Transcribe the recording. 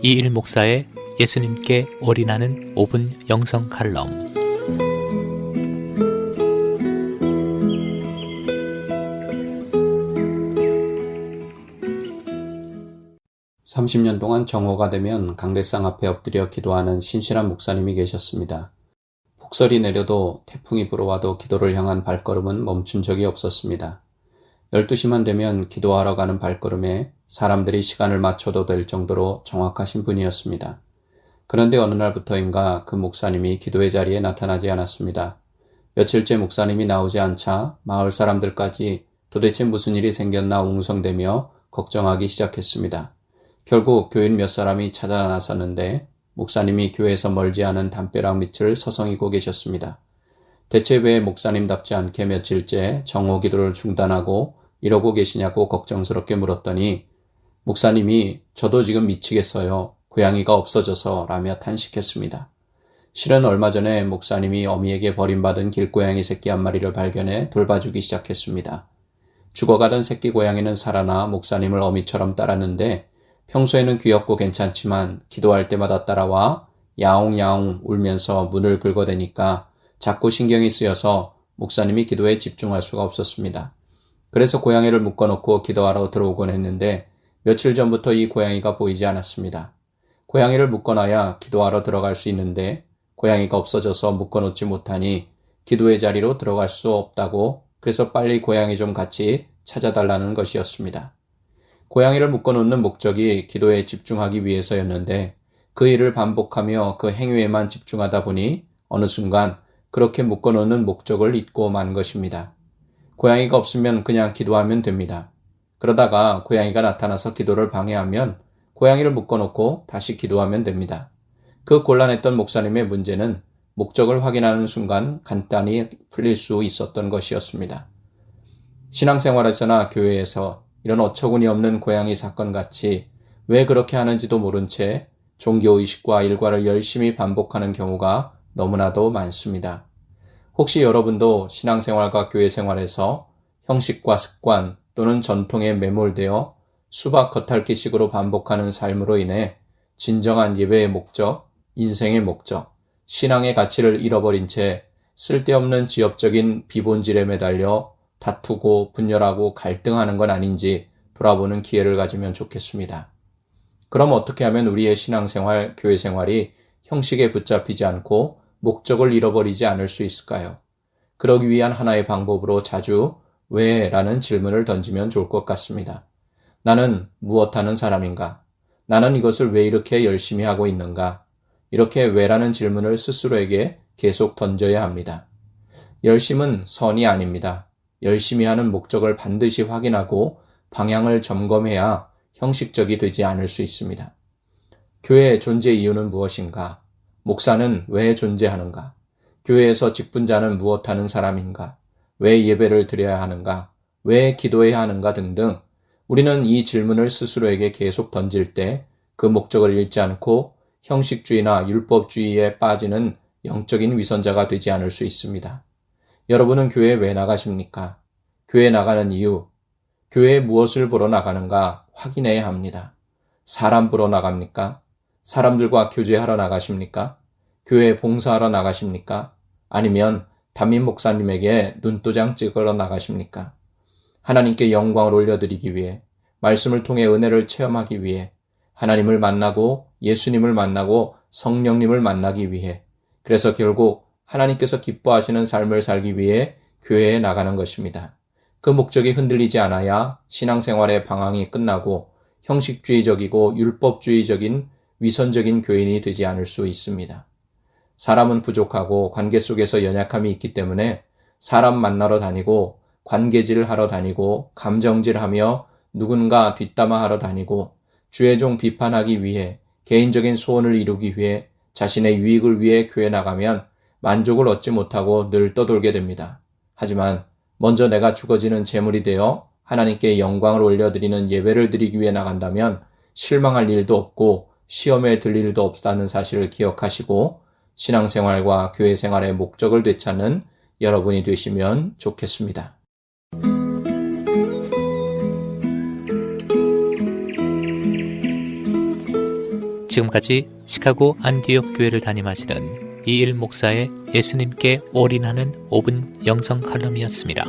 이일 목사의 예수님께 올인하는 5분 영성 칼럼. (30년) 동안 정오가 되면 강대상 앞에 엎드려 기도하는 신실한 목사님이 계셨습니다. 폭설이 내려도 태풍이 불어와도 기도를 향한 발걸음은 멈춘 적이 없었습니다. 12시만 되면 기도하러 가는 발걸음에 사람들이 시간을 맞춰도 될 정도로 정확하신 분이었습니다. 그런데 어느 날부터인가 그 목사님이 기도의 자리에 나타나지 않았습니다. 며칠째 목사님이 나오지 않자 마을 사람들까지 도대체 무슨 일이 생겼나 웅성대며 걱정하기 시작했습니다. 결국 교인 몇 사람이 찾아 나섰는데 목사님이 교회에서 멀지 않은 담벼락 밑을 서성이고 계셨습니다. 대체 왜 목사님답지 않게 며칠째 정오 기도를 중단하고 이러고 계시냐고 걱정스럽게 물었더니 목사님이 저도 지금 미치겠어요. 고양이가 없어져서 라며 탄식했습니다. 실은 얼마 전에 목사님이 어미에게 버림받은 길고양이 새끼 한 마리를 발견해 돌봐주기 시작했습니다. 죽어가던 새끼 고양이는 살아나 목사님을 어미처럼 따랐는데 평소에는 귀엽고 괜찮지만 기도할 때마다 따라와 야옹야옹 울면서 문을 긁어대니까 자꾸 신경이 쓰여서 목사님이 기도에 집중할 수가 없었습니다. 그래서 고양이를 묶어놓고 기도하러 들어오곤 했는데 며칠 전부터 이 고양이가 보이지 않았습니다. 고양이를 묶어놔야 기도하러 들어갈 수 있는데 고양이가 없어져서 묶어놓지 못하니 기도의 자리로 들어갈 수 없다고 그래서 빨리 고양이 좀 같이 찾아달라는 것이었습니다. 고양이를 묶어놓는 목적이 기도에 집중하기 위해서였는데 그 일을 반복하며 그 행위에만 집중하다 보니 어느 순간 그렇게 묶어놓는 목적을 잊고 만 것입니다. 고양이가 없으면 그냥 기도하면 됩니다. 그러다가 고양이가 나타나서 기도를 방해하면 고양이를 묶어놓고 다시 기도하면 됩니다. 그 곤란했던 목사님의 문제는 목적을 확인하는 순간 간단히 풀릴 수 있었던 것이었습니다. 신앙생활에서나 교회에서 이런 어처구니 없는 고양이 사건같이 왜 그렇게 하는지도 모른 채 종교의식과 일과를 열심히 반복하는 경우가 너무나도 많습니다. 혹시 여러분도 신앙생활과 교회생활에서 형식과 습관 또는 전통에 매몰되어 수박 겉핥기식으로 반복하는 삶으로 인해 진정한 예배의 목적, 인생의 목적, 신앙의 가치를 잃어버린 채 쓸데없는 지엽적인 비본질에 매달려 다투고 분열하고 갈등하는 건 아닌지 돌아보는 기회를 가지면 좋겠습니다. 그럼 어떻게 하면 우리의 신앙생활, 교회생활이 형식에 붙잡히지 않고 목적을 잃어버리지 않을 수 있을까요? 그러기 위한 하나의 방법으로 자주 왜? 라는 질문을 던지면 좋을 것 같습니다. 나는 무엇하는 사람인가? 나는 이것을 왜 이렇게 열심히 하고 있는가? 이렇게 왜라는 질문을 스스로에게 계속 던져야 합니다. 열심은 선이 아닙니다. 열심히 하는 목적을 반드시 확인하고 방향을 점검해야 형식적이 되지 않을 수 있습니다. 교회의 존재 이유는 무엇인가? 목사는 왜 존재하는가? 교회에서 직분자는 무엇하는 사람인가? 왜 예배를 드려야 하는가? 왜 기도해야 하는가? 등등 우리는 이 질문을 스스로에게 계속 던질 때 그 목적을 잃지 않고 형식주의나 율법주의에 빠지는 영적인 위선자가 되지 않을 수 있습니다. 여러분은 교회에 왜 나가십니까? 교회에 나가는 이유, 교회에 무엇을 보러 나가는가 확인해야 합니다. 사람 보러 나갑니까? 사람들과 교제하러 나가십니까? 교회에 봉사하러 나가십니까? 아니면 담임 목사님에게 눈도장 찍으러 나가십니까? 하나님께 영광을 올려드리기 위해, 말씀을 통해 은혜를 체험하기 위해, 하나님을 만나고 예수님을 만나고 성령님을 만나기 위해, 그래서 결국 하나님께서 기뻐하시는 삶을 살기 위해 교회에 나가는 것입니다. 그 목적이 흔들리지 않아야 신앙생활의 방황이 끝나고 형식주의적이고 율법주의적인 위선적인 교인이 되지 않을 수 있습니다. 사람은 부족하고 관계 속에서 연약함이 있기 때문에 사람 만나러 다니고 관계질을 하러 다니고 감정질하며 누군가 뒷담화하러 다니고 주의 종 비판하기 위해 개인적인 소원을 이루기 위해 자신의 유익을 위해 교회 나가면 만족을 얻지 못하고 늘 떠돌게 됩니다. 하지만 먼저 내가 죽어지는 제물이 되어 하나님께 영광을 올려드리는 예배를 드리기 위해 나간다면 실망할 일도 없고 시험에 들 일도 없다는 사실을 기억하시고 신앙생활과 교회생활의 목적을 되찾는 여러분이 되시면 좋겠습니다. 지금까지 시카고 안디옥 교회를 담임하시는 이일 목사의 예수님께 올인하는 5분 영성 칼럼이었습니다.